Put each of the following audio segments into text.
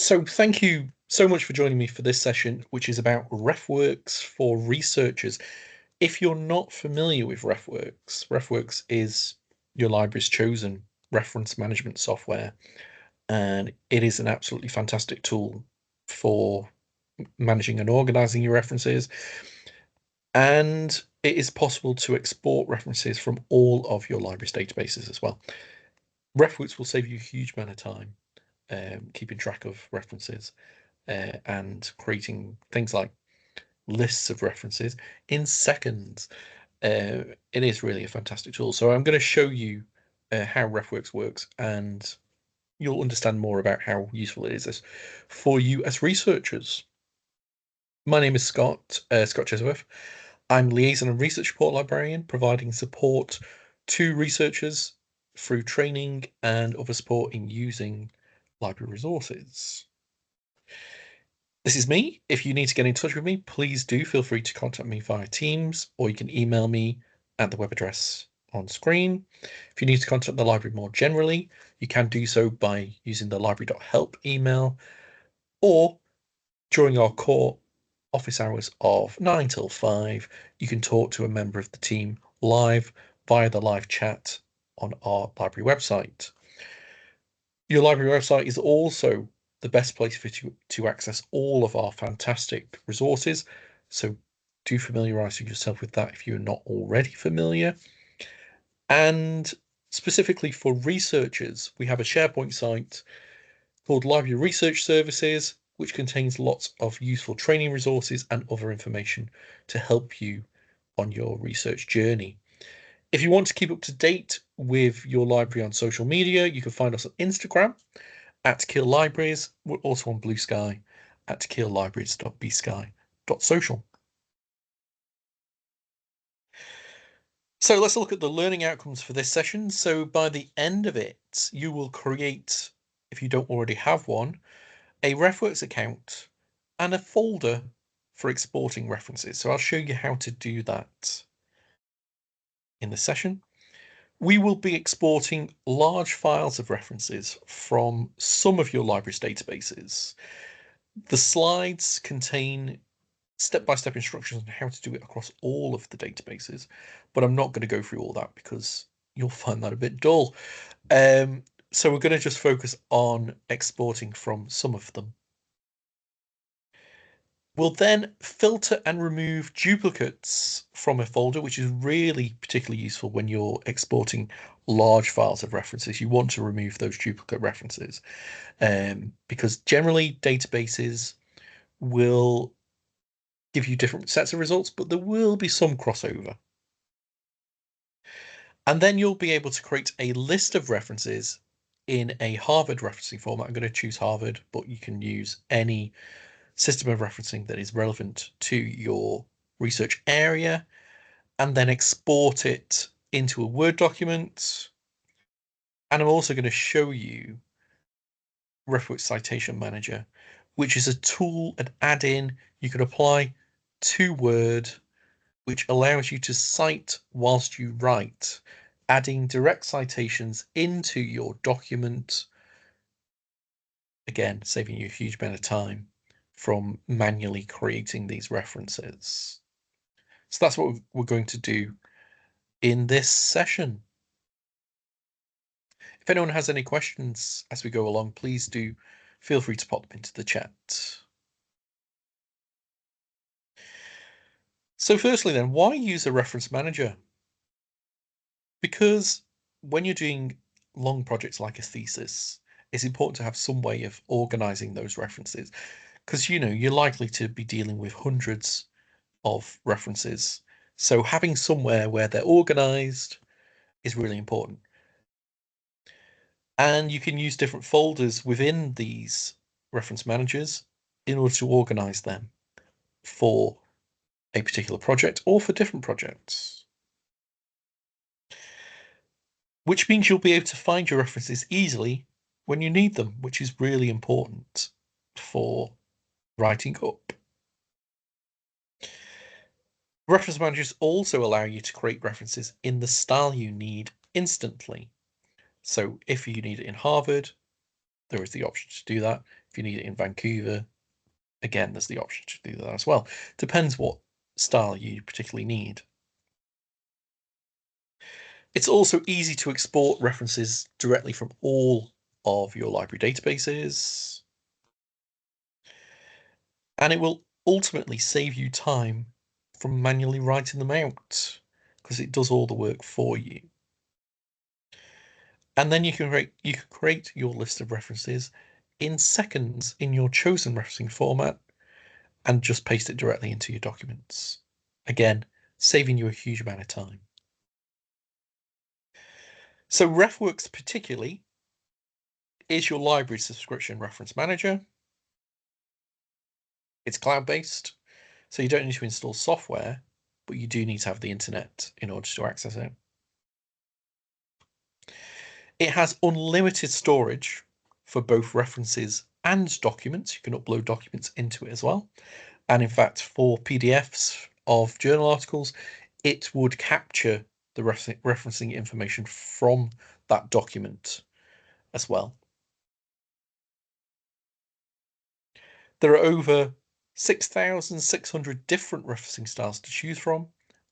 So thank you so much for joining me for this session, which is about RefWorks for researchers. If you're not familiar with RefWorks is your library's chosen reference management software, and it is an absolutely fantastic tool for managing and organizing your references. And it is possible to export references from all of your library's databases as well. RefWorks will save you a huge amount of time keeping track of references and creating things like lists of references in seconds. It is really a fantastic tool. So I'm going to show you how RefWorks works, and you'll understand more about how useful it is for you as researchers. My name is Scott Chesworth. I'm Liaison and Research Support Librarian, providing support to researchers through training and other support in using library resources. This is me. If you need to get in touch with me, please do feel free to contact me via Teams, or you can email me at the web address on screen. If you need to contact the library more generally, you can do so by using the library.help email, or during our core office hours of 9 till 5, you can talk to a member of the team live via the live chat on our library website. Your library website is also the best place for you to access all of our fantastic resources. So do familiarize yourself with that if you're not already familiar. And specifically for researchers, we have a SharePoint site called Library Research Services, which contains lots of useful training resources and other information to help you on your research journey. If you want to keep up to date with your library on social media, you can find us on Instagram at Kiel Libraries. We're also on Blue Sky at kiellibraries.bsky.social. So let's look at the learning outcomes for this session. So by the end of it, you will create, if you don't already have one, a RefWorks account and a folder for exporting references. So I'll show you how to do that in the session. We will be exporting large files of references from some of your library's databases. The slides contain step-by-step instructions on how to do it across all of the databases, but I'm not going to go through all that because you'll find that a bit dull. So we're going to just focus on exporting from some of them. We'll then filter and remove duplicates from a folder, which is really particularly useful when you're exporting large files of references. You want to remove those duplicate references because generally databases will give you different sets of results, but there will be some crossover. And then you'll be able to create a list of references in a Harvard referencing format. I'm going to choose Harvard, but you can use any system of referencing that is relevant to your research area, and then export it into a Word document. And I'm also going to show you RefWorks Citation Manager, which is a tool, an add-in you can apply to Word, which allows you to cite whilst you write, adding direct citations into your document, again, saving you a huge amount of time from manually creating these references. So that's what we're going to do in this session. If anyone has any questions as we go along, please do feel free to pop them into the chat. So firstly then, why use a reference manager? Because when you're doing long projects like a thesis, it's important to have some way of organizing those references, because you're likely to be dealing with hundreds of references. So having somewhere where they're organized is really important. And you can use different folders within these reference managers in order to organize them for a particular project or for different projects. Which means you'll be able to find your references easily when you need them, which is really important for writing up. Reference managers also allow you to create references in the style you need instantly. So if you need it in Harvard, there is the option to do that. If you need it in Vancouver, again, there's the option to do that as well. Depends what style you particularly need. It's also easy to export references directly from all of your library databases, and it will ultimately save you time from manually writing them out because it does all the work for you. And then you can create your list of references in seconds in your chosen referencing format and just paste it directly into your documents. Again, saving you a huge amount of time. So RefWorks particularly is your library subscription reference manager. It's cloud-based, so you don't need to install software, but you do need to have the internet in order to access it. It has unlimited storage for both references and documents. You can upload documents into it as well. And in fact, for PDFs of journal articles, it would capture the referencing information from that document as well. There are over 6,600 different referencing styles to choose from,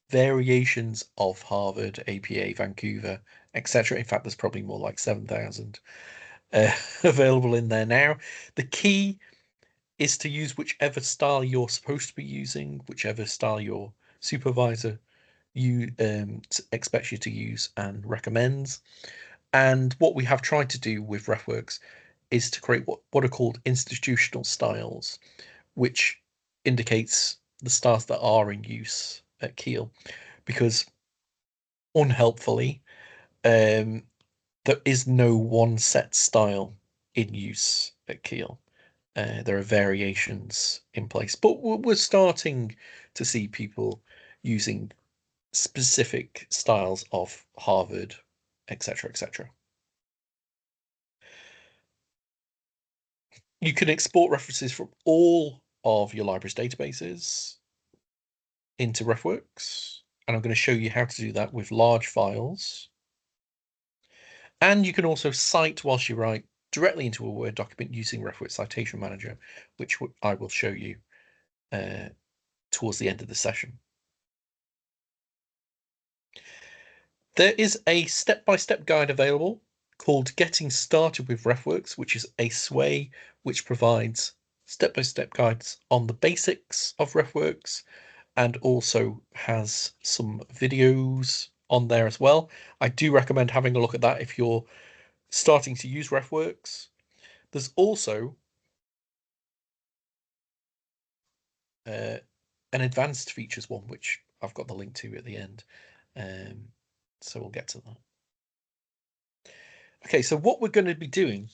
variations of Harvard, APA, Vancouver, etc. In fact, there's probably more like 7,000 available in there now. The key is to use whichever style you're supposed to be using, whichever style your supervisor expects you to use and recommends. And what we have tried to do with RefWorks is to create what are called institutional styles, which indicates the styles that are in use at Keele, because unhelpfully, there is no one set style in use at Keele. There are variations in place, but we're starting to see people using specific styles of Harvard, etc., etc. You can export references from all of your library's databases into RefWorks, and I'm going to show you how to do that with large files. And you can also cite whilst you write directly into a Word document using RefWorks Citation Manager, which I will show you towards the end of the session. There is a step-by-step guide available called Getting Started with RefWorks, which is a SWAY which provides step-by-step guides on the basics of RefWorks and also has some videos on there as well. I do recommend having a look at that if you're starting to use RefWorks. There's also an advanced features one, which I've got the link to at the end. So we'll get to that. Okay, so what we're going to be doing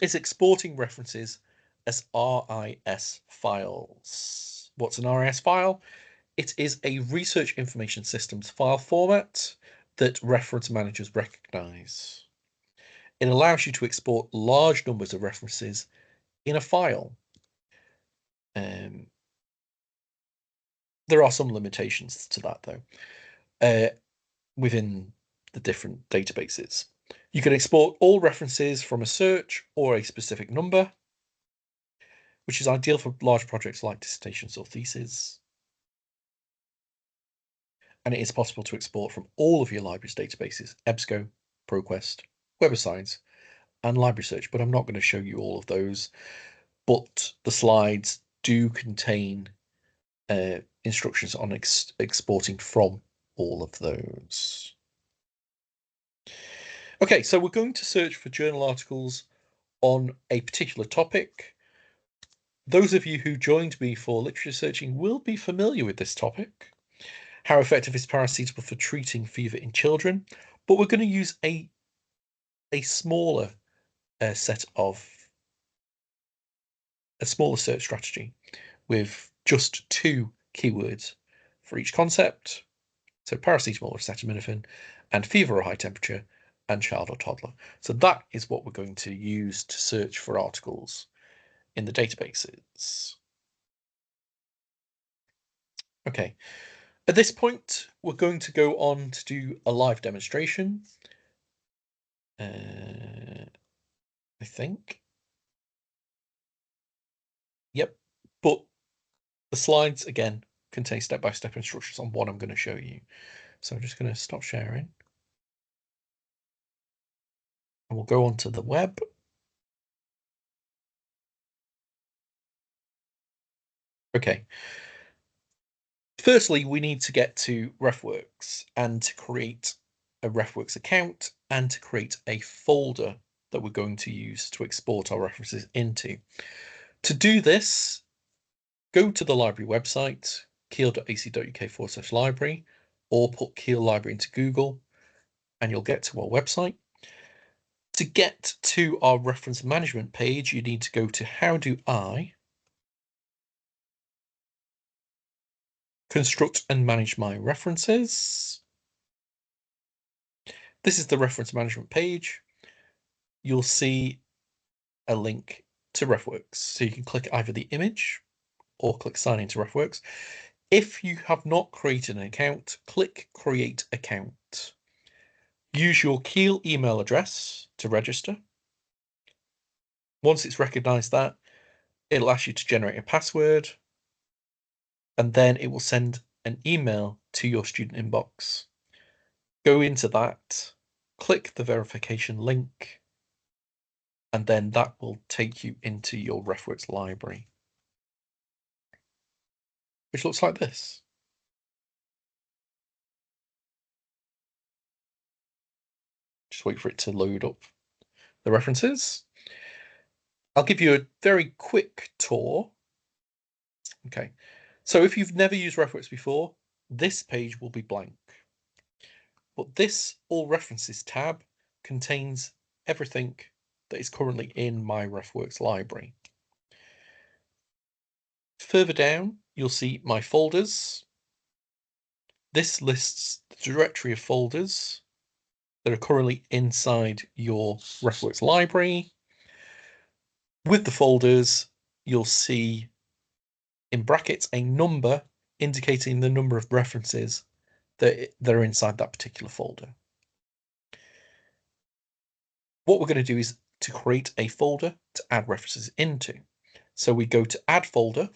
is exporting references as RIS files. What's an RIS file? It is a research information systems file format that reference managers recognize. It allows you to export large numbers of references in a file. There are some limitations to that, though, within the different databases. You can export all references from a search or a specific number, which is ideal for large projects like dissertations or theses. And it is possible to export from all of your library's databases, EBSCO, ProQuest, Web of Science, and Library Search, but I'm not going to show you all of those. But the slides do contain instructions on exporting from all of those. Okay, so we're going to search for journal articles on a particular topic. Those of you who joined me for literature searching will be familiar with this topic. How effective is paracetamol for treating fever in children? But we're going to use a smaller search strategy with just 2 keywords for each concept. So paracetamol or acetaminophen, and fever or high temperature, and child or toddler. So that is what we're going to use to search for articles in the databases. Okay, at this point, we're going to go on to do a live demonstration. I think. Yep. But the slides, again, contain step-by-step instructions on what I'm going to show you. So I'm just going to stop sharing. And we'll go onto the web. Okay. Firstly, we need to get to RefWorks and to create a RefWorks account and to create a folder that we're going to use to export our references into. To do this, go to the library website, keele.ac.uk/library, or put Keele Library into Google, and you'll get to our website. To get to our reference management page, you need to go to How Do I construct and manage my references. This is the reference management page. You'll see a link to RefWorks. So you can click either the image or click sign into RefWorks. If you have not created an account, click create account. Use your Keele email address to register. Once it's recognized that, it'll ask you to generate a password, and then it will send an email to your student inbox. Go into that, click the verification link, and then that will take you into your RefWorks library, which looks like this. Just wait for it to load up the references. I'll give you a very quick tour. Okay, so if you've never used RefWorks before, this page will be blank. But this All References tab contains everything that is currently in my RefWorks library. Further down, you'll see my folders. This lists the directory of folders that are currently inside your RefWorks library. With the folders, you'll see in brackets a number indicating the number of references that are inside that particular folder. What we're going to do is to create a folder to add references into. So we go to Add Folder,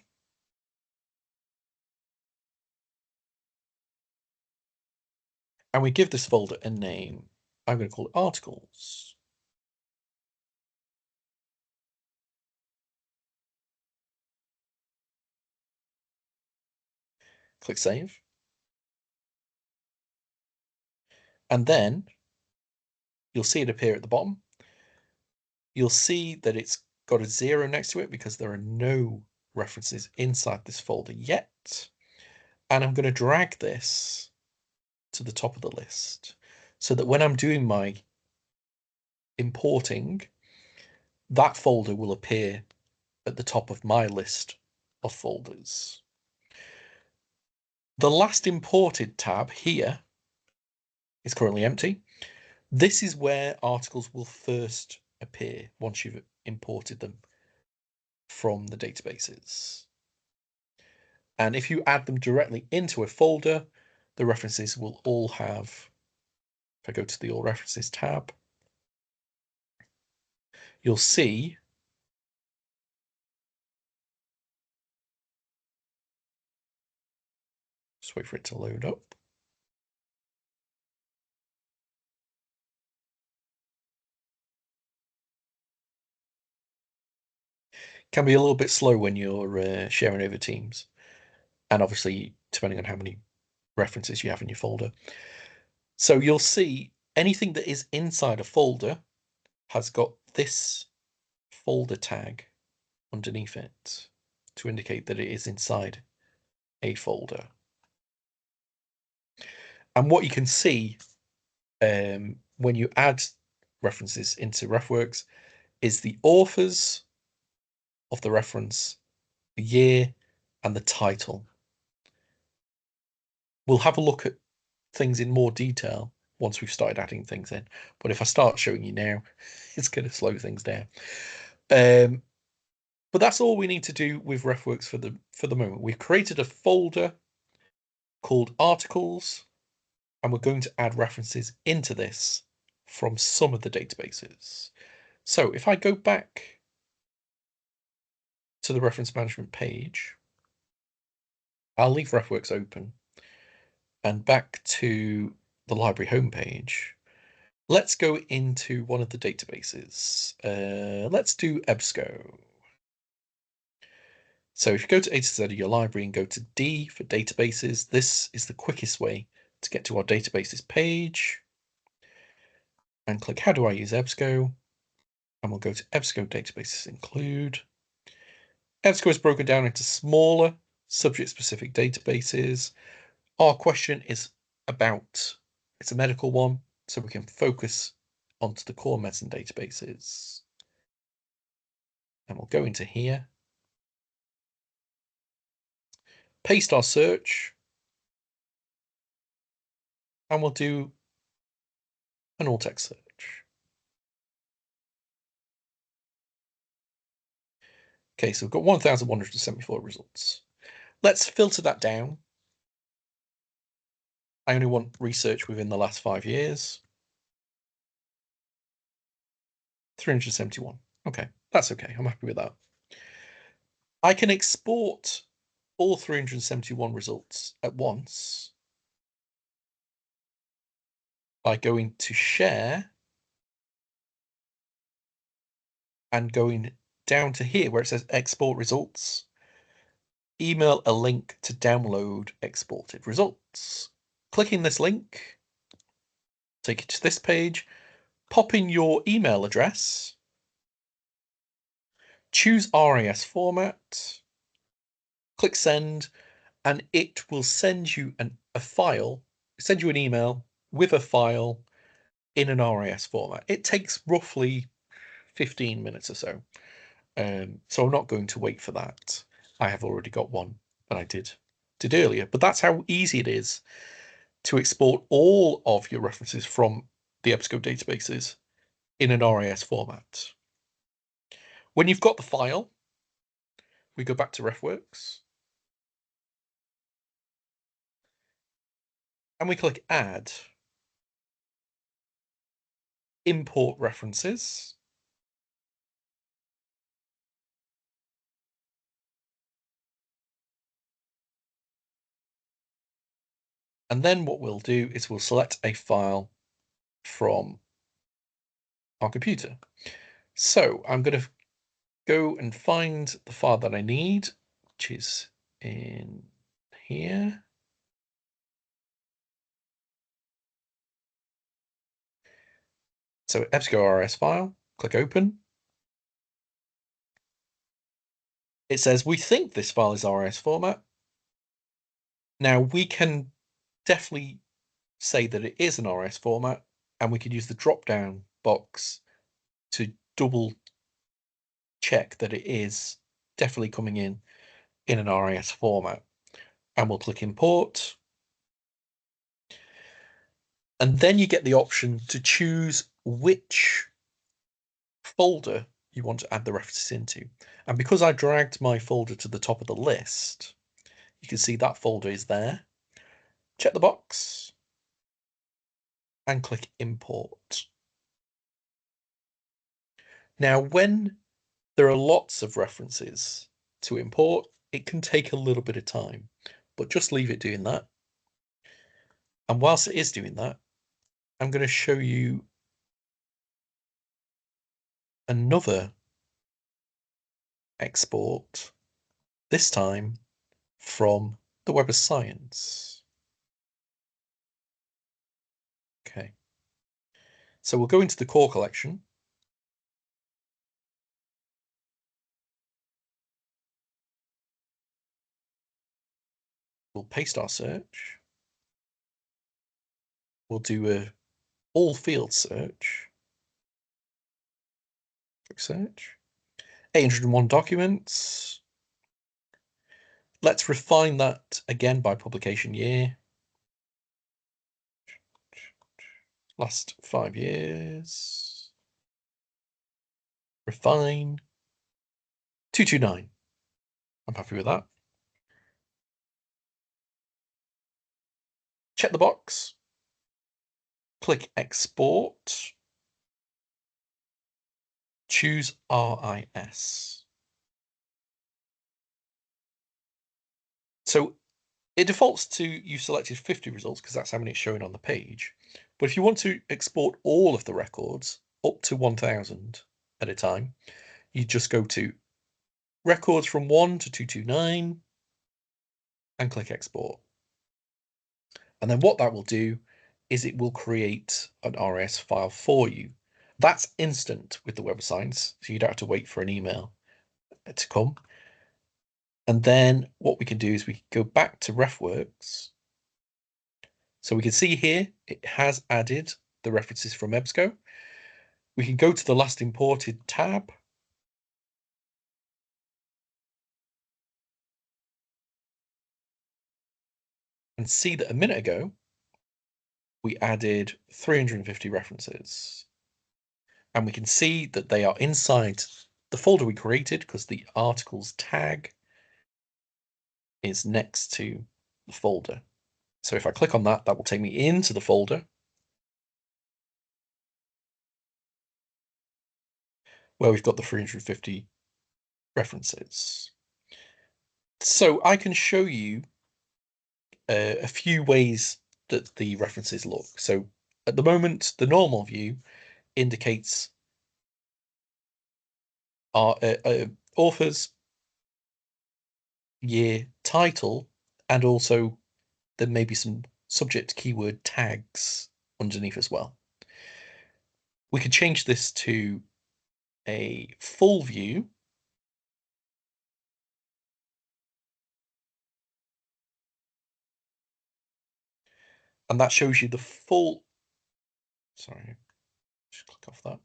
and we give this folder a name. I'm going to call it Articles. Click Save. And then you'll see it appear at the bottom. You'll see that it's got a 0 next to it because there are no references inside this folder yet. And I'm going to drag this to the top of the list so that when I'm doing my importing, that folder will appear at the top of my list of folders. The last imported tab here is currently empty. This is where articles will first appear once you've imported them from the databases. And if you add them directly into a folder, the references will all have, if I go to the All References tab, you'll see just wait for it to load up. Can be a little bit slow when you're sharing over Teams, and obviously depending on how many references you have in your folder. So you'll see anything that is inside a folder has got this folder tag underneath it to indicate that it is inside a folder. And what you can see when you add references into RefWorks is the authors of the reference, the year, and the title. We'll have a look at things in more detail once we've started adding things in. But if I start showing you now, it's going to slow things down. But that's all we need to do with RefWorks for the moment. We've created a folder called Articles, and we're going to add references into this from some of the databases. So if I go back to the reference management page. I'll leave RefWorks open and back to the library homepage. Let's go into one of the databases. Let's do EBSCO. So if you go to A to Z of your library and go to D for databases, this is the quickest way to get to our databases page. And click how do I use EBSCO? And we'll go to EBSCO databases include. EBSCO is broken down into smaller subject-specific databases. Our question is about, it's a medical one, so we can focus onto the core medicine databases. And we'll go into here, paste our search, and we'll do an alt-text search. Okay, so we've got 1,174 results. Let's filter that down. I only want research within the last 5 years. 371. Okay, that's okay. I'm happy with that. I can export all 371 results at once by going to share and going down to here where it says export results, email a link to download exported results. Clicking this link, take you to this page, pop in your email address, choose RAS format, click send, and it will send you a file, send you an email with a file in an RAS format. It takes roughly 15 minutes or so. So I'm not going to wait for that. I have already got one that I did earlier, but that's how easy it is to export all of your references from the EBSCO databases in an RAS format. When you've got the file, we go back to RefWorks and we click Add, Import References. And then what we'll do is we'll select a file from our computer. So I'm going to go and find the file that I need, which is in here. So EBSCO RS file, click open. It says, we think this file is RS format. Now we can definitely say that it is an RS format, and we could use the drop-down box to double check that it is definitely coming in an RAS format. And we'll click import. And then you get the option to choose which folder you want to add the references into. And because I dragged my folder to the top of the list, you can see that folder is there. Check the box and click import. Now, when there are lots of references to import, it can take a little bit of time, but just leave it doing that. And whilst it is doing that, I'm going to show you another export, this time from the Web of Science. Okay, so we'll go into the core collection. We'll paste our search. We'll do a all field search. Click search. 801 documents. Let's refine that again by publication year. Last 5 years. Refine. 229. I'm happy with that. Check the box. Click export. Choose RIS. So it defaults to you selected 50 results because that's how many it's showing on the page. But if you want to export all of the records up to 1000 at a time, you just go to records from 1 to 229 and click export. And then what that will do is it will create an RAS file for you. That's instant with the Web of Science, so you don't have to wait for an email to come. And then what we can do is we can go back to RefWorks. So we can see here it has added the references from EBSCO. We can go to the last imported tab. And see that a minute ago, we added 350 references. And we can see that they are inside the folder we created because the articles tag is next to the folder. So if I click on that, that will take me into the folder where we've got the 350 references. So I can show you a few ways that the references look. So at the moment, the normal view indicates our authors, year, title, and also there may be some subject keyword tags underneath as well. We can change this to a full view. And that shows you the full, sorry, just click off that,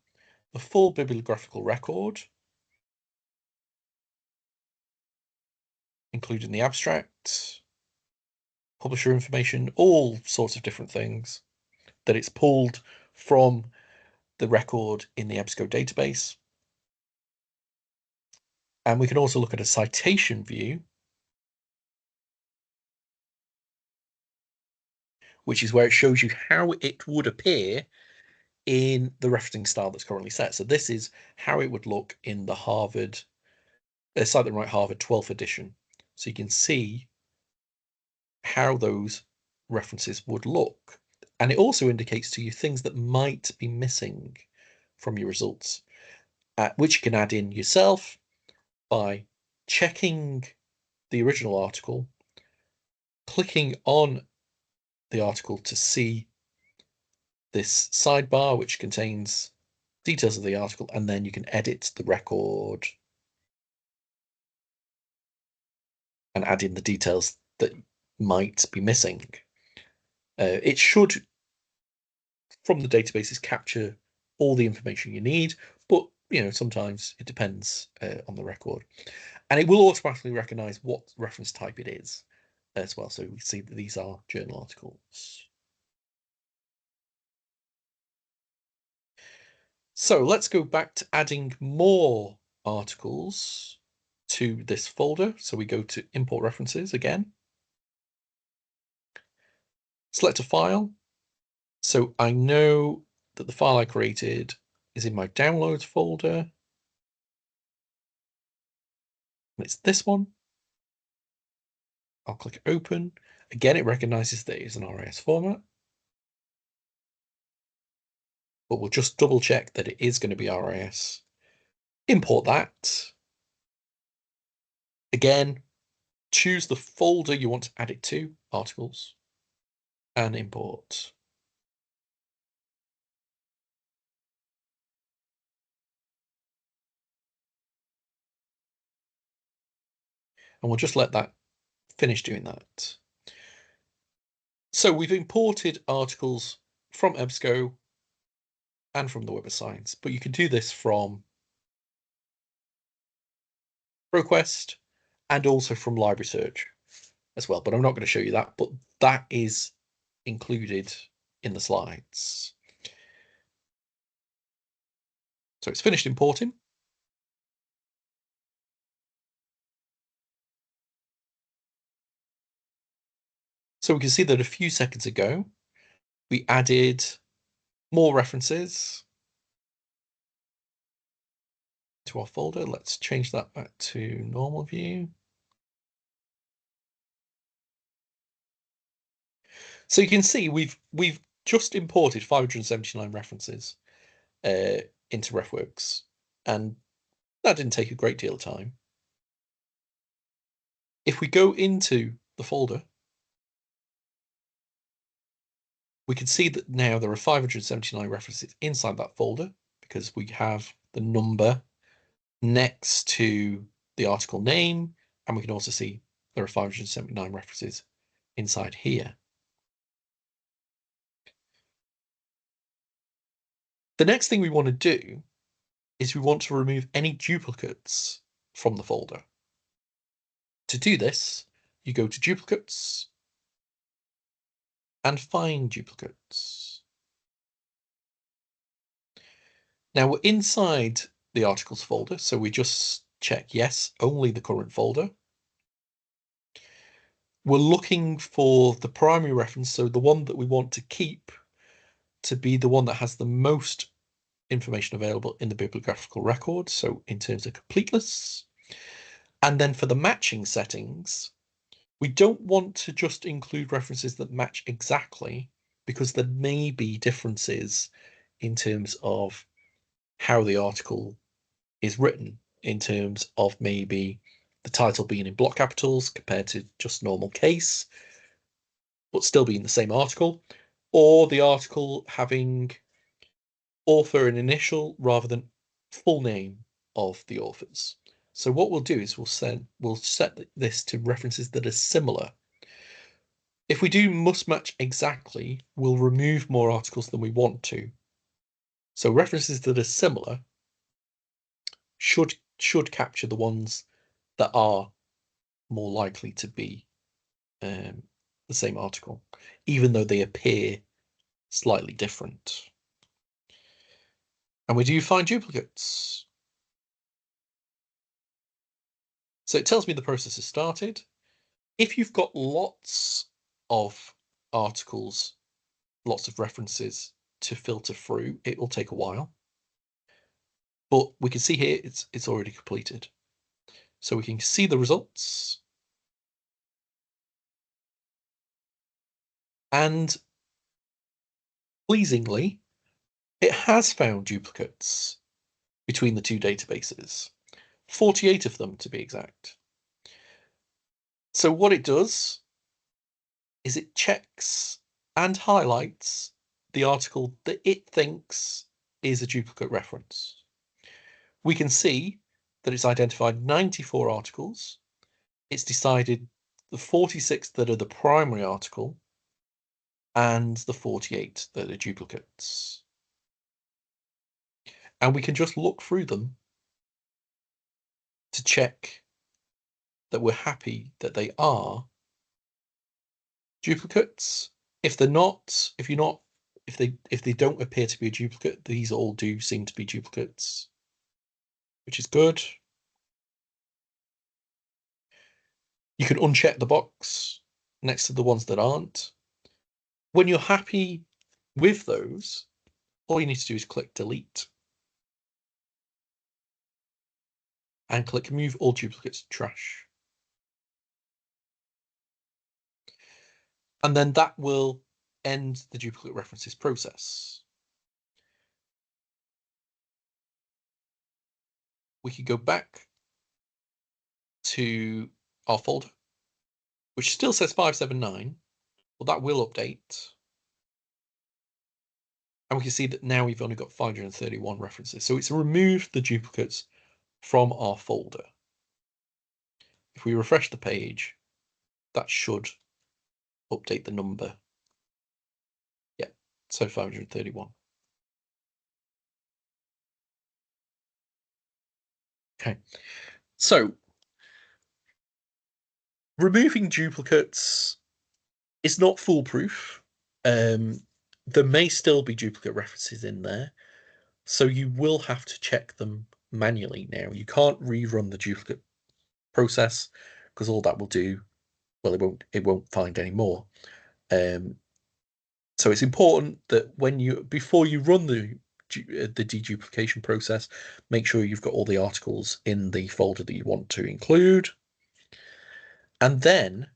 the full bibliographical record, including the abstract, publisher information, all sorts of different things that it's pulled from the record in the EBSCO database. And we can also look at a citation view, which is where it shows you how it would appear in the referencing style that's currently set. So this is how it would look in the Harvard, Cite and Write Harvard 12th edition. So you can see how those references would look. And it also indicates to you things that might be missing from your results, which you can add in yourself by checking the original article, clicking on the article to see this sidebar, which contains details of the article, and then you can edit the record and add in the details that might be missing. It should, from the databases, capture all the information you need, but sometimes it depends on the record. And it will automatically recognize what reference type it is as well. So we see that these are journal articles. So let's go back to adding more articles to this folder. So we go to import references again. Select a file. So I know that the file I created is in my downloads folder. And it's this one. I'll click open. Again, it recognizes that it is an RAS format. But we'll just double check that it is going to be RAS. Import that. Again, choose the folder you want to add it to, articles, and import. And we'll just let that finish doing that. So we've imported articles from EBSCO and from the Web of Science, but you can do this from ProQuest and also from Library Search as well. But I'm not going to show you that, but that is included in the slides. So it's finished importing. So we can see that a few seconds ago, we added more references to our folder. Let's change that back to normal view. So you can see we've just imported 579 references into RefWorks, and that didn't take a great deal of time. If we go into the folder, we can see that now there are 579 references inside that folder because we have the number next to the article name, and we can also see there are 579 references inside here. The next thing we want to do is we want to remove any duplicates from the folder. To do this, you go to duplicates and find duplicates. Now we're inside the articles folder, so we just check yes, only the current folder. We're looking for the primary reference, so the one that we want to keep to be the one that has the most information available in the bibliographical record, so in terms of completeness. And then for the matching settings, we don't want to just include references that match exactly, because there may be differences in terms of how the article is written, in terms of maybe the title being in block capitals compared to just normal case, but still being the same article, or the article having author and initial rather than full name of the authors. So what we'll do is we'll set this to references that are similar. If we do must match exactly, we'll remove more articles than we want to. So references that are similar should capture the ones that are more likely to be the same article, even though they appear slightly different. And we do find duplicates. So it tells me the process has started. If you've got lots of articles, lots of references to filter through, it will take a while. But we can see here it's already completed. So we can see the results. And pleasingly, it has found duplicates between the two databases, 48 of them to be exact. So what it does is it checks and highlights the article that it thinks is a duplicate reference. We can see that it's identified 94 articles. It's decided the 46 that are the primary article and the 48 that are duplicates. And we can just look through them to check that we're happy that they are duplicates. If they're not, if they don't appear to be a duplicate, these all do seem to be duplicates, which is good. You can uncheck the box next to the ones that aren't. When you're happy with those, all you need to do is click delete and click move all duplicates to trash. And then that will end the duplicate references process. We can go back to our folder, which still says 579, but that will update. And we can see that now we've only got 531 references. So it's removed the duplicates from our folder. If we refresh the page, that should update the number. Yeah, so 531. Okay, so removing duplicates is not foolproof. There may still be duplicate references in there, so you will have to check them manually now. You can't rerun the duplicate process because all that will do, well, it won't find any more. So it's important that before you run the deduplication process, make sure you've got all the articles in the folder that you want to include. And then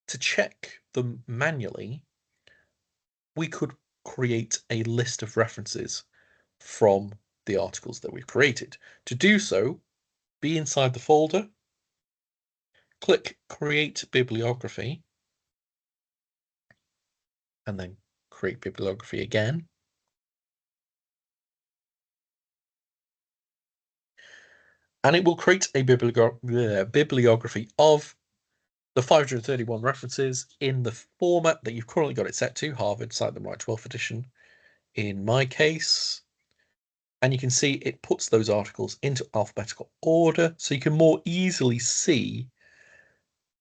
To check them manually, we could create a list of references from the articles that we've created. To do so, be inside the folder, click Create Bibliography, and then Create Bibliography again. And it will create a bibliography of the 531 references in the format that you've currently got it set to, Harvard Cite Them Right 12th edition in my case. And you can see it puts those articles into alphabetical order so you can more easily see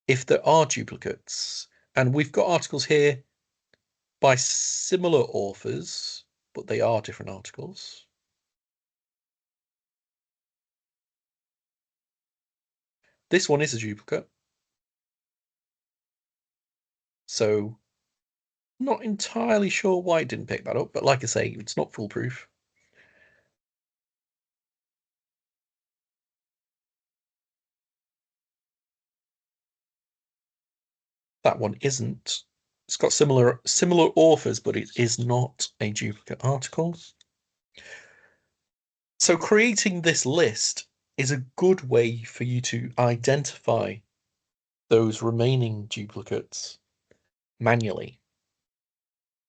if there are duplicates. And we've got articles here by similar authors, but they are different articles. This one is a duplicate. So not entirely sure why it didn't pick that up, but like I say, it's not foolproof. That one isn't. It's got similar authors, but it is not a duplicate article. So creating this list is a good way for you to identify those remaining duplicates manually.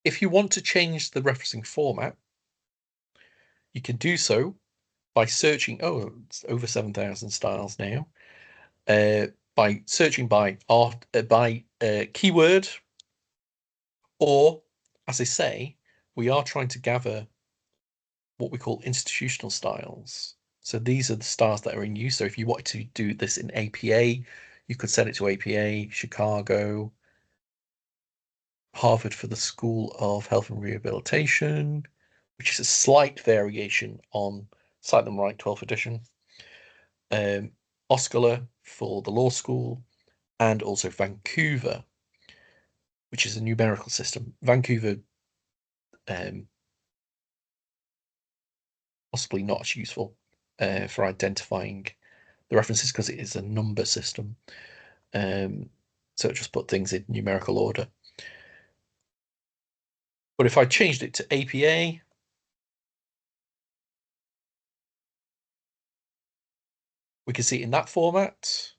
If you want to change the referencing format, you can do so by searching. Oh, it's over 7,000 styles now. By searching by keyword, or as I say, we are trying to gather what we call institutional styles. So these are the styles that are in use. So if you wanted to do this in APA, you could set it to APA, Chicago, Harvard for the School of Health and Rehabilitation, which is a slight variation on Cite Them Right 12th edition, Osceola for the law school, and also Vancouver, which is a numerical system. Vancouver, possibly not as useful for identifying the references because it is a number system. So it just put things in numerical order. But if I changed it to APA, we can see it in that format.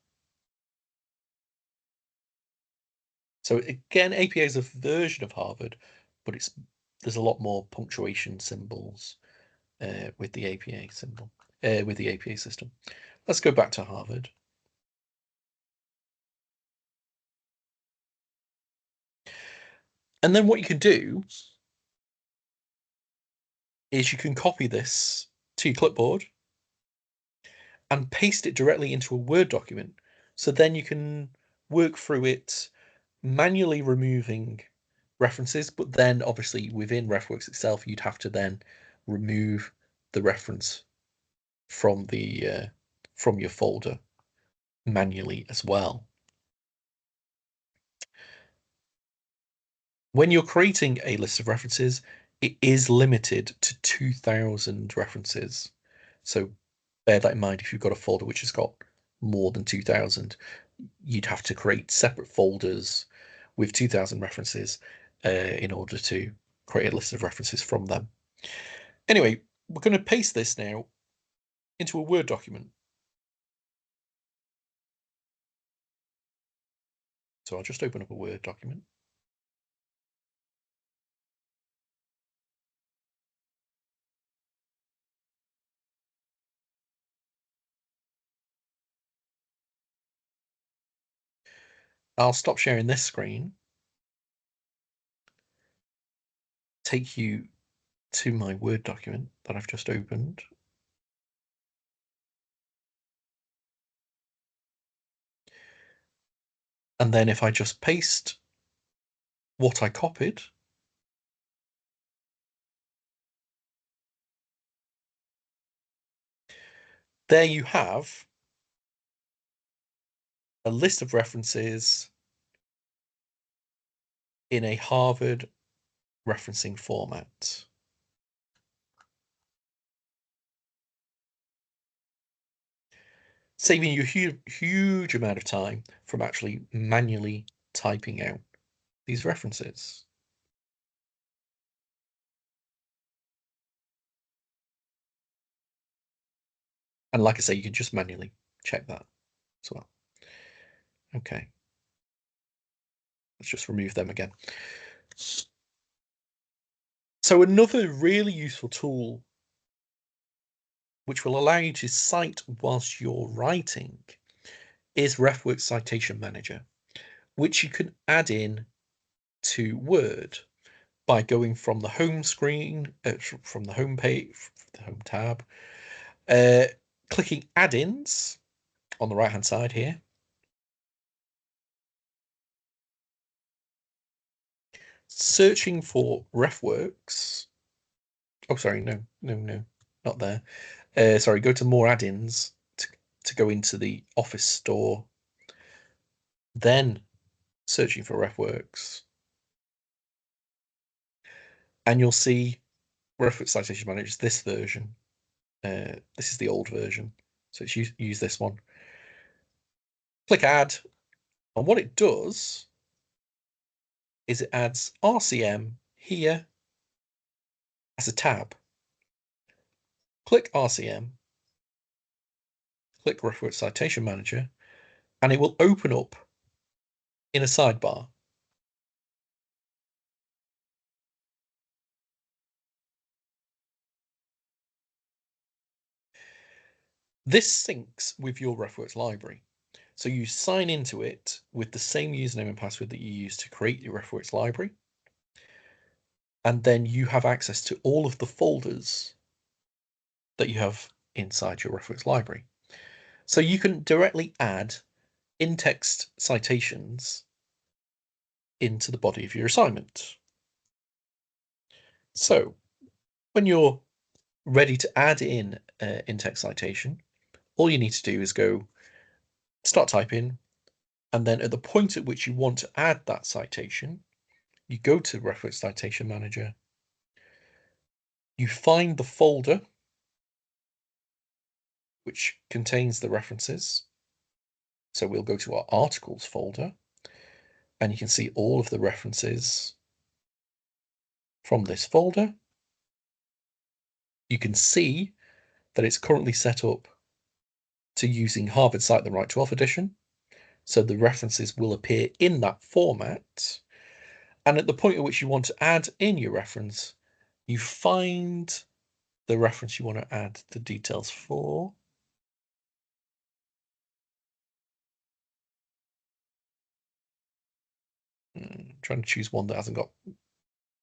So again, APA is a version of Harvard, but there's a lot more punctuation symbols with the APA symbol, with the APA system. Let's go back to Harvard. And then what you can do is you can copy this to your clipboard and paste it directly into a Word document. So then you can work through it manually removing references, but then obviously within RefWorks itself, you'd have to then remove the reference from the from your folder manually as well. When you're creating a list of references, it is limited to 2,000 references. So bear that in mind. If you've got a folder which has got more than 2,000, you'd have to create separate folders with 2,000 references in order to create a list of references from them. Anyway, we're going to paste this now into a Word document. So I'll just open up a Word document. I'll stop sharing this screen, take you to my Word document that I've just opened. And then if I just paste what I copied, there you have a list of references in a Harvard referencing format. Saving you a huge amount of time from actually manually typing out these references. And like I say, you can just manually check that as well. Okay. Let's just remove them again. So another really useful tool which will allow you to cite whilst you're writing is RefWorks Citation Manager, which you can add in to Word by going from the home screen, from the home page, the home tab, clicking Add-ins on the right-hand side here, searching for RefWorks. Oh, sorry, no, not there. Sorry, go to More Add-ins to go into the Office store, then searching for RefWorks, and you'll see RefWorks Citation Manager is this version. This is the old version, so it's use this one. Click Add, and what it does is it adds RCM here as a tab. Click RCM, click RefWorks Citation Manager, and it will open up in a sidebar. This syncs with your RefWorks library. So you sign into it with the same username and password that you use to create your RefWorks library. And then you have access to all of the folders that you have inside your RefWorks library. So you can directly add in-text citations into the body of your assignment. So when you're ready to add in an in-text citation, all you need to do is go start typing, and then at the point at which you want to add that citation, you go to RefWorks Citation Manager, you find the folder which contains the references. So we'll go to our articles folder, and you can see all of the references from this folder. You can see that it's currently set up to using Harvard Cite the Right to Off edition. So the references will appear in that format. And at the point at which you want to add in your reference, you find the reference you want to add the details for. Trying to choose one that hasn't got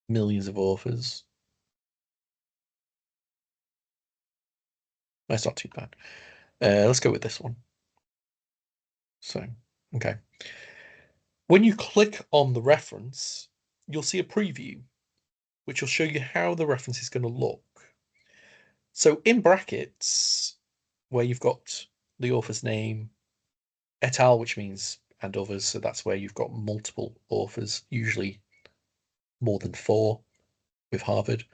millions of authors. That's not too bad. Let's go with this one. So, okay. When you click on the reference, you'll see a preview, which will show you how the reference is going to look. So in brackets, where you've got the author's name, et al., which means and others, so that's where you've got multiple authors, usually more than 4 with Harvard.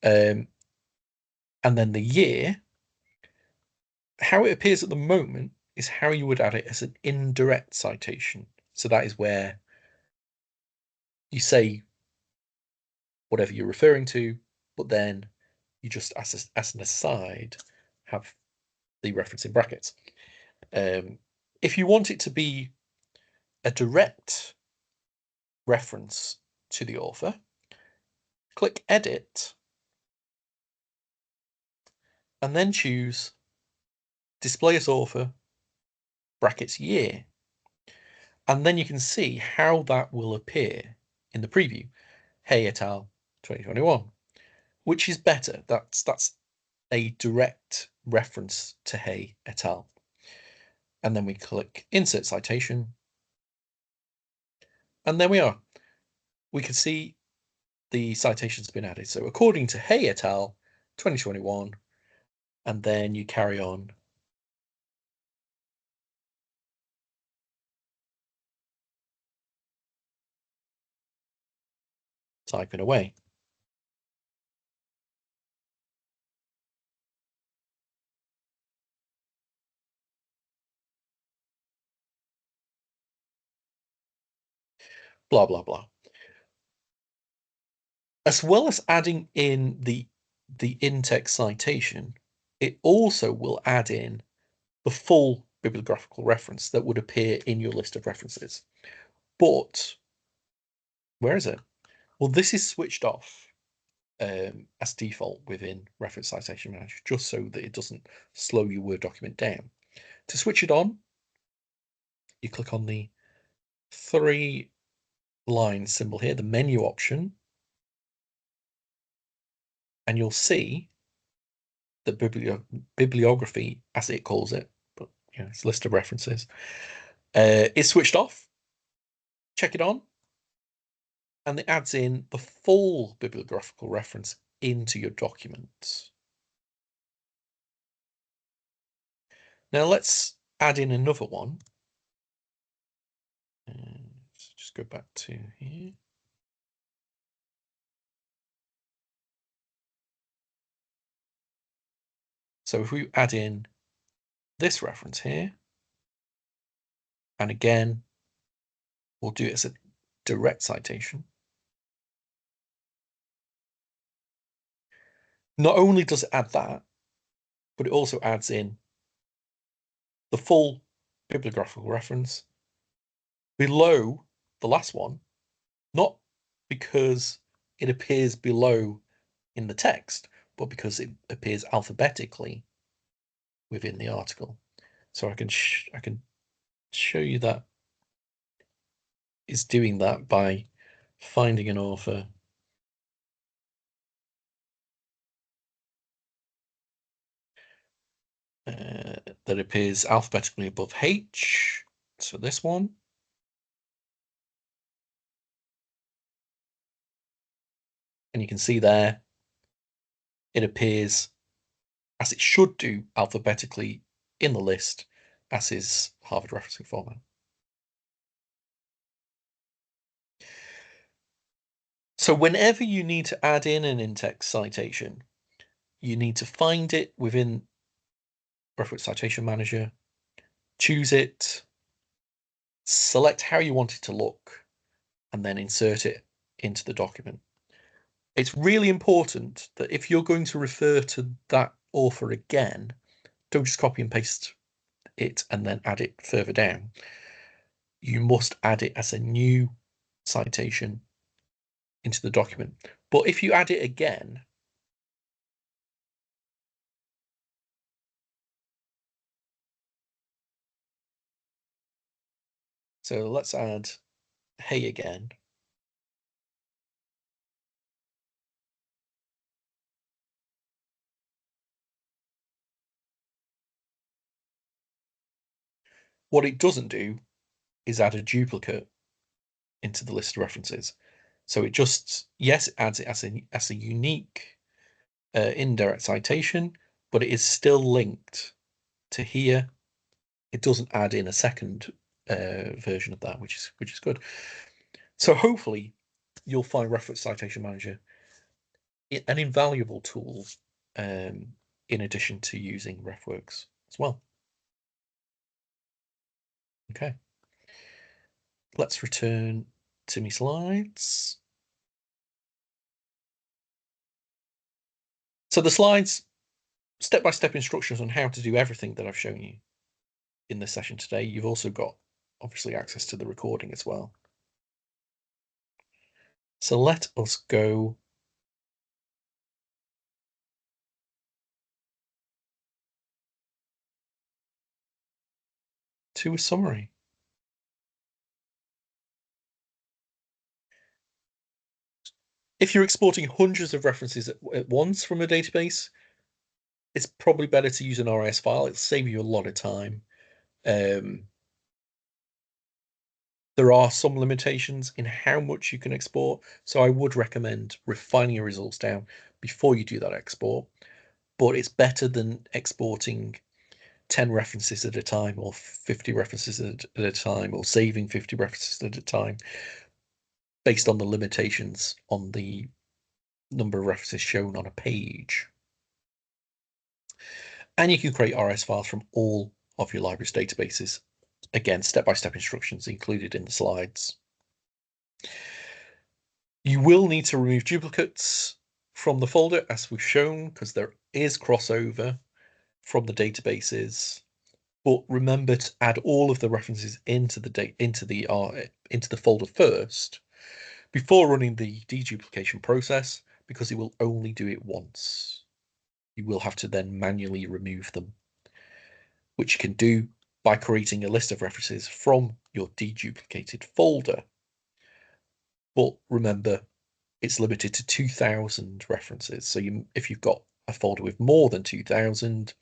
And then the year, how it appears at the moment is how you would add it as an indirect citation. So that is where you say whatever you're referring to, but then you just, as an aside, have the reference in brackets. If you want it to be a direct reference to the author, click Edit, and then choose Display as Author, brackets year. And then you can see how that will appear in the preview. Hey et al. 2021, which is better. That's a direct reference to Hey et al. And then we click Insert Citation. And there we are. We can see the citation's been added. So according to Hey et al. 2021, and then you carry on typing away. blah, blah, blah. As well as adding in the in-text citation, it also will add in the full bibliographical reference that would appear in your list of references. But where is it? Well, this is switched off as default within Reference Citation Manager, just so that it doesn't slow your Word document down. To switch it on, you click on the 3-line symbol here, the menu option, and you'll see the bibliography, as it calls it, but it's a list of references, is switched off. Check it on, and it adds in the full bibliographical reference into your document. Now let's add in another one. Let's just go back to here. So if we add in this reference here, and again, we'll do it as a direct citation. Not only does it add that, but it also adds in the full bibliographical reference below the last one, not because it appears below in the text, but because it appears alphabetically within the article. So I can show you that it's doing that by finding an author that appears alphabetically above H. So this one. And you can see there, it appears as it should do alphabetically in the list, as is Harvard referencing format. So whenever you need to add in an in-text citation, you need to find it within Reference Citation Manager, choose it, select how you want it to look, and then insert it into the document. It's really important that if you're going to refer to that author again, don't just copy and paste it and then add it further down. You must add it as a new citation into the document. But if you add it again, so let's add hey again. What it doesn't do is add a duplicate into the list of references. So it just, yes, it adds it as a unique indirect citation, but it is still linked to here. It doesn't add in a second version of that, which is good. So hopefully you'll find Reference Citation Manager an invaluable tool in addition to using RefWorks as well. Okay, let's return to my slides. So the slides, step-by-step instructions on how to do everything that I've shown you in this session today. You've also got obviously access to the recording as well. So let us go to a summary. If you're exporting hundreds of references at once from a database, it's probably better to use an RIS file. It'll save you a lot of time. There are some limitations in how much you can export, so I would recommend refining your results down before you do that export. But it's better than exporting 10 references at a time or 50 references at a time or saving 50 references at a time based on the limitations on the number of references shown on a page. And you can create RS files from all of your library's databases. Again, step-by-step instructions included in the slides. You will need to remove duplicates from the folder, as we've shown, because there is crossover from the databases. But remember to add all of the references into the folder first before running the deduplication process, because it will only do it once. You will have to then manually remove them, which you can do by creating a list of references from your deduplicated folder. But remember, it's limited to 2,000 references. So if you've got a folder with more than 2,000,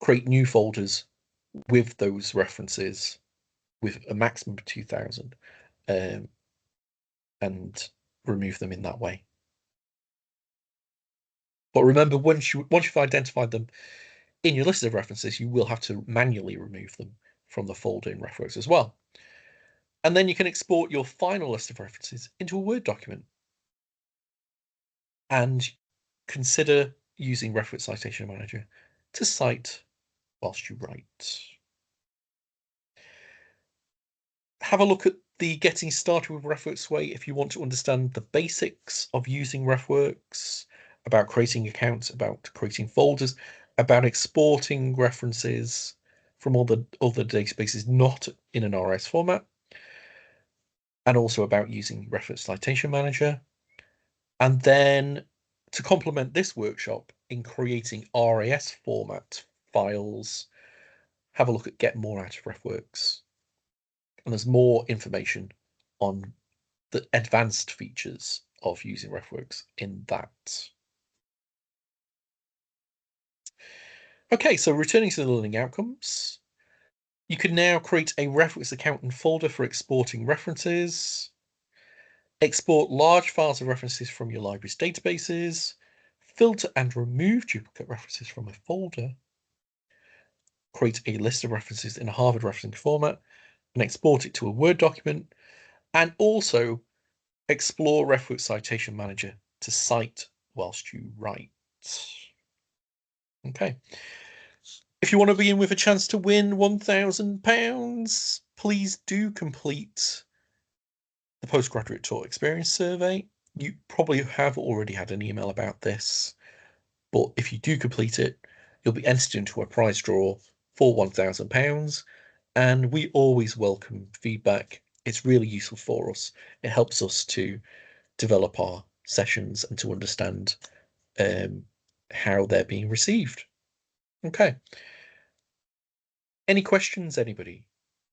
create new folders with those references with a maximum of 2,000, and remove them in that way. But remember, once you've identified them in your list of references, you will have to manually remove them from the folder in RefWorks as well. And then you can export your final list of references into a Word document. And consider using RefWorks Citation Manager to cite whilst you write. Have a look at the Getting Started with RefWorks way if you want to understand the basics of using RefWorks, about creating accounts, about creating folders, about exporting references from all the other databases not in an RS format, and also about using RefWorks Citation Manager. And then to complement this workshop in creating RAS format files, have a look at Get More Out of RefWorks. And there's more information on the advanced features of using RefWorks in that. Okay, so returning to the learning outcomes, you can now create a RefWorks account and folder for exporting references, export large files of references from your library's databases, filter and remove duplicate references from a folder, create a list of references in a Harvard referencing format, and export it to a Word document, and also explore RefWorks Citation Manager to cite whilst you write. Okay. If you want to be in with a chance to win £1,000, please do complete the Postgraduate Taught Experience Survey. You probably have already had an email about this, but if you do complete it, you'll be entered into a prize draw for £1,000, and we always welcome feedback. It's really useful for us. It helps us to develop our sessions and to understand how they're being received. Okay. Any questions, anybody?